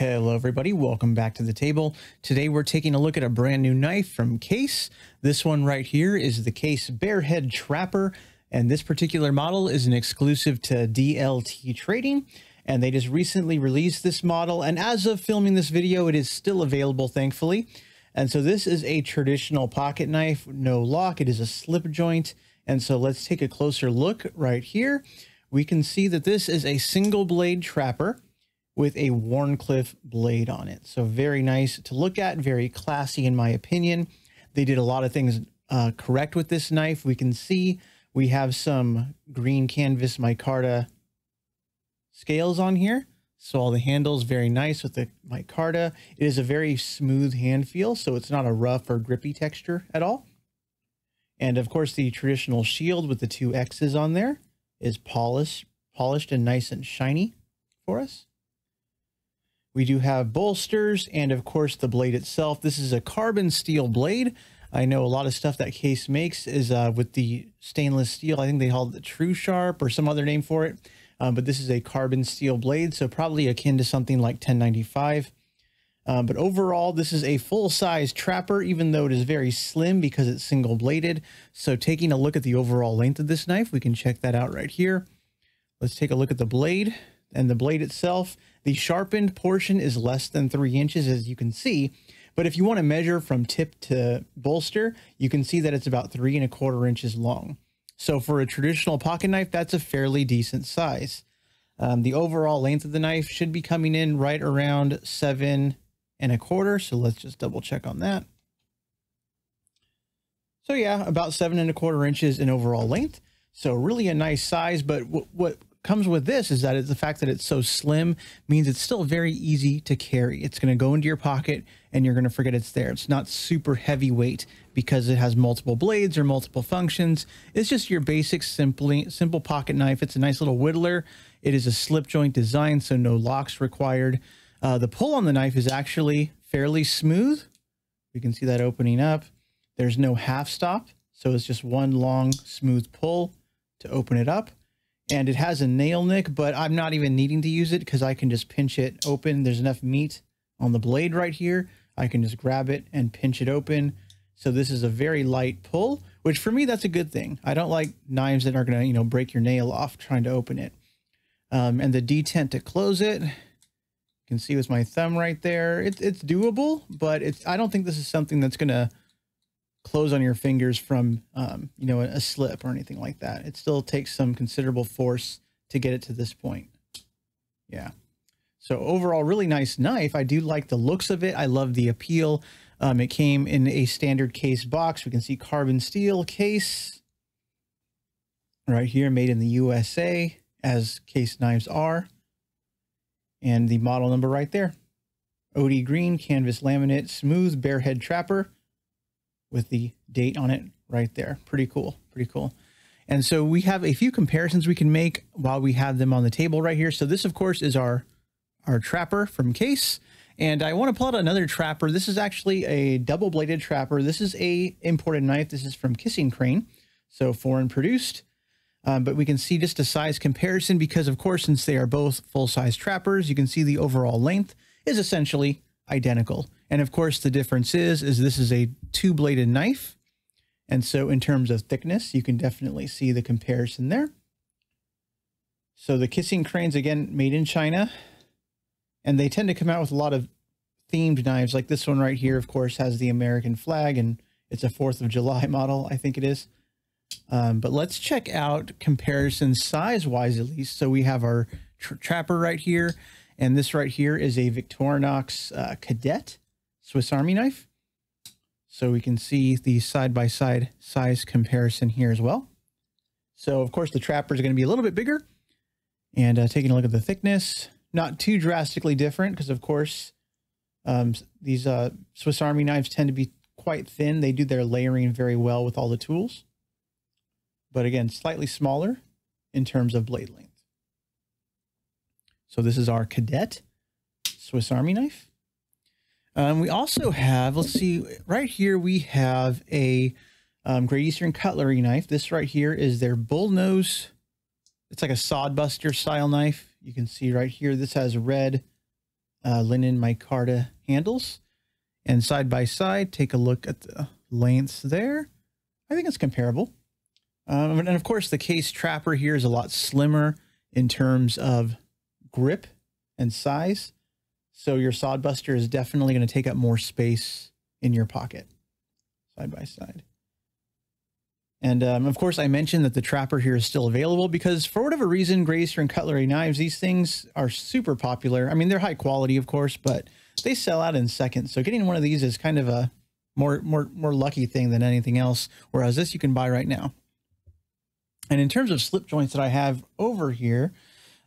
Hello everybody, welcome back to the table. Today we're taking a look at a brand new knife from Case. This one right here is the Case Barehead Trapper, and this particular model is an exclusive to DLT Trading, and they just recently released this model, and as of filming this video it is still available, thankfully. And so this is a traditional pocket knife, no lock. It is a slip joint, and so let's take a closer look right here. We can see that this is a single blade trapper with a Wharncliffe blade on it. So very nice to look at, very classy in my opinion. They did a lot of things correct with this knife. We can see we have some green canvas micarta scales on here. So all the handles very nice with the micarta. It is a very smooth hand feel, so it's not a rough or grippy texture at all. And of course the traditional shield with the two X's on there is polished and nice and shiny for us. We do have bolsters and of course the blade itself. This is a carbon steel blade. I know a lot of stuff that Case makes is with the stainless steel. I think they call it the True Sharp or some other name for it. But this is a carbon steel blade, so probably akin to something like 1095. But overall, this is a full-size trapper, even though it is very slim because it's single-bladed. So taking a look at the overall length of this knife, we can check that out right here. Let's take a look at the blade and the blade itself. The sharpened portion is less than 3 inches, as you can see. But if you want to measure from tip to bolster, you can see that it's about 3¼ inches long. So for a traditional pocket knife, that's a fairly decent size. The overall length of the knife should be coming in right around 7¼ So let's just double check on that. So yeah, about 7¼ inches in overall length. So really a nice size, but what comes with this is that it's the fact that it's so slim means it's still very easy to carry. It's going to go into your pocket and you're going to forget it's there. It's not super heavyweight because it has multiple blades or multiple functions. It's just your basic simple pocket knife. It's a nice little whittler. It is a slip joint design, so no locks required. The pull on the knife is actually fairly smooth. We can see that opening up. There's no half stop, so it's just one long smooth pull to open it up. And it has a nail nick, but I'm not even needing to use it because I can just pinch it open. There's enough meat on the blade right here. I can just grab it and pinch it open. So this is a very light pull, which for me, that's a good thing. I don't like knives that are going to, break your nail off trying to open it. And the detent to close it, you can see with my thumb right there. It's doable, but I don't think this is something that's going to close on your fingers from, a slip or anything like that. It still takes some considerable force to get it to this point. Yeah. So overall, really nice knife. I do like the looks of it. I love the appeal. It came in a standard Case box. We can see carbon steel case right here, made in the USA, as Case knives are. And the model number right there. OD green, canvas laminate, smooth Barehead trapper, with the date on it right there. Pretty cool, pretty cool. And so we have a few comparisons we can make while we have them on the table right here. So this, of course, is our trapper from Case. And I want to pull out another trapper. This is actually a double-bladed trapper. This is a imported knife. This is from Kissing Crane, so foreign produced. But we can see just a size comparison because, of course, since they are both full-size trappers, you can see the overall length is essentially identical. And of course, the difference is this is a two-bladed knife. And so in terms of thickness, you can definitely see the comparison there. So the Kissing Cranes, again, made in China. And they tend to come out with a lot of themed knives. Like this one right here, of course, has the American flag. And it's a 4th of July model, I think it is. But let's check out comparison size-wise, at least. So we have our trapper right here. And this right here is a Victorinox Cadet Swiss Army knife. So we can see the side-by-side size comparison here as well. So of course the trapper is going to be a little bit bigger. And taking a look at the thickness, not too drastically different because of course these Swiss Army knives tend to be quite thin. They do their layering very well with all the tools. But again, slightly smaller in terms of blade length. So this is our Cadet Swiss Army knife. We also have, let's see, right here we have a Great Eastern Cutlery knife. This right here is their bullnose. It's like a sodbuster style knife. You can see right here, this has red linen micarta handles. And side by side, take a look at the lengths there. I think it's comparable. And of course, the case trapper here is a lot slimmer in terms of grip and size. So your sod buster is definitely going to take up more space in your pocket, side by side. And of course, I mentioned that the trapper here is still available because for whatever reason, Great Eastern cutlery knives, these things are super popular. I mean, they're high quality, of course, but they sell out in seconds. So getting one of these is kind of a more lucky thing than anything else. Whereas this you can buy right now. And in terms of slip joints that I have over here,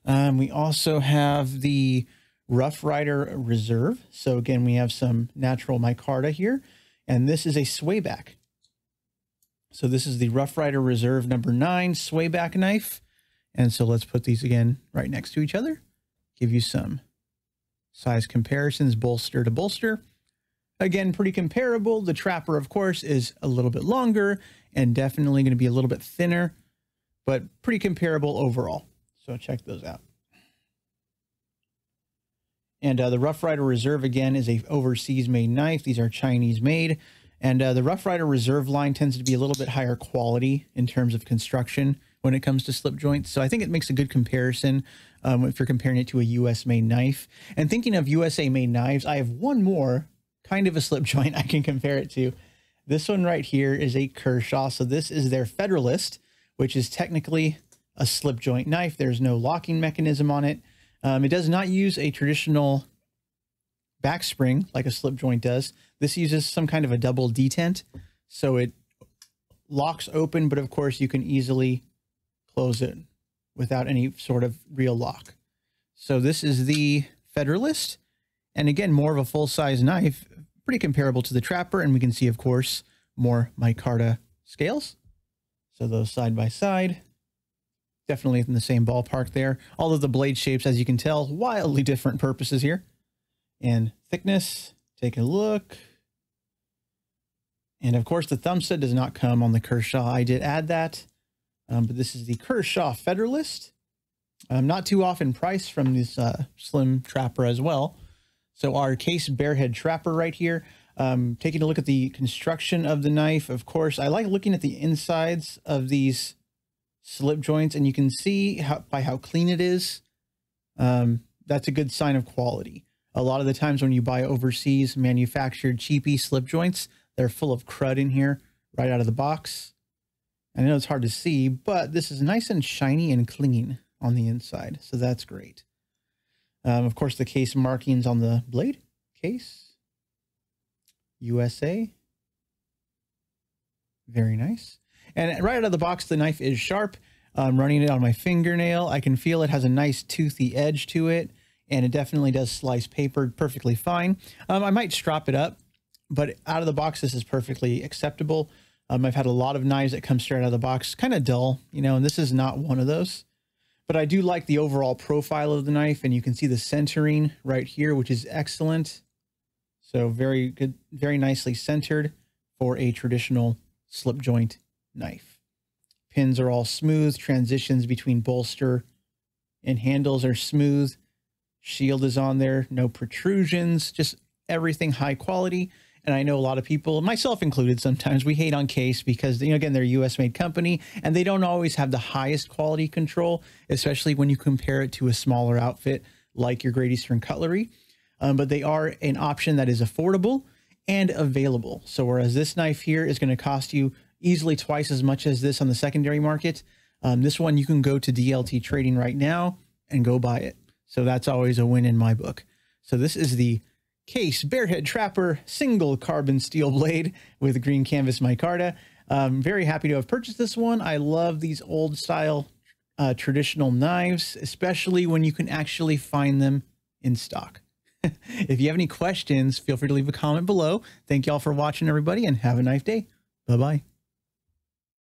we also have the Rough Rider Reserve. So again, we have some natural micarta here, and this is a swayback. So this is the Rough Rider Reserve number 9 swayback knife. And so let's put these again right next to each other. Give you some size comparisons, bolster to bolster. Again, pretty comparable. The trapper, of course, is a little bit longer and definitely going to be a little bit thinner, but pretty comparable overall. So check those out. And the Rough Rider Reserve, again, is a overseas made knife. These are Chinese made. And the Rough Rider Reserve line tends to be a little bit higher quality in terms of construction when it comes to slip joints. So I think it makes a good comparison if you're comparing it to a US made knife. And thinking of USA made knives, I have one more kind of a slip joint I can compare it to. This one right here is a Kershaw. So this is their Federalist, which is technically a slip joint knife. There's no locking mechanism on it. It does not use a traditional back spring like a slip joint does. This uses some kind of a double detent, so it locks open, but of course you can easily close it without any sort of real lock. So this is the Federalist, and again, more of a full-size knife, pretty comparable to the trapper, and we can see, of course, more micarta scales. So those side by side, definitely in the same ballpark there. All of the blade shapes, as you can tell, wildly different purposes here. And thickness, take a look. And of course, the thumb stud does not come on the Kershaw. I did add that, but this is the Kershaw Federalist. Not too off in price from this slim trapper as well. So our case Barehead trapper right here. Taking a look at the construction of the knife. Of course, I like looking at the insides of these slip joints, and you can see by how clean it is. That's a good sign of quality. A lot of the times when you buy overseas manufactured cheapy slip joints, they're full of crud in here right out of the box. I know it's hard to see, but this is nice and shiny and clean on the inside. So that's great. Of course, the case markings on the blade. Case. USA. Very nice. And right out of the box, the knife is sharp. I'm running it on my fingernail. I can feel it has a nice toothy edge to it. And it definitely does slice paper perfectly fine. I might strop it up, but out of the box, this is perfectly acceptable. I've had a lot of knives that come straight out of the box, kind of dull, you know, and this is not one of those. But I do like the overall profile of the knife, and you can see the centering right here, which is excellent. So very good, very nicely centered for a traditional slip joint knife. Pins are all smooth. Transitions between bolster and handles are smooth. Shield is on there, no protrusions, just everything high quality. And I know a lot of people, myself included, sometimes we hate on Case because, you know, again, they're a US made company and they don't always have the highest quality control, especially when you compare it to a smaller outfit like your Great Eastern Cutlery. But they are an option that is affordable and available. So whereas this knife here is going to cost you easily twice as much as this on the secondary market, this one you can go to DLT Trading right now and go buy it. So that's always a win in my book. So this is the Case Barehead Trapper single carbon steel blade with green canvas micarta. Very happy to have purchased this one. I love these old style traditional knives, especially when you can actually find them in stock. If you have any questions, feel free to leave a comment below. Thank you all for watching, everybody, and have a nice day. Bye-bye.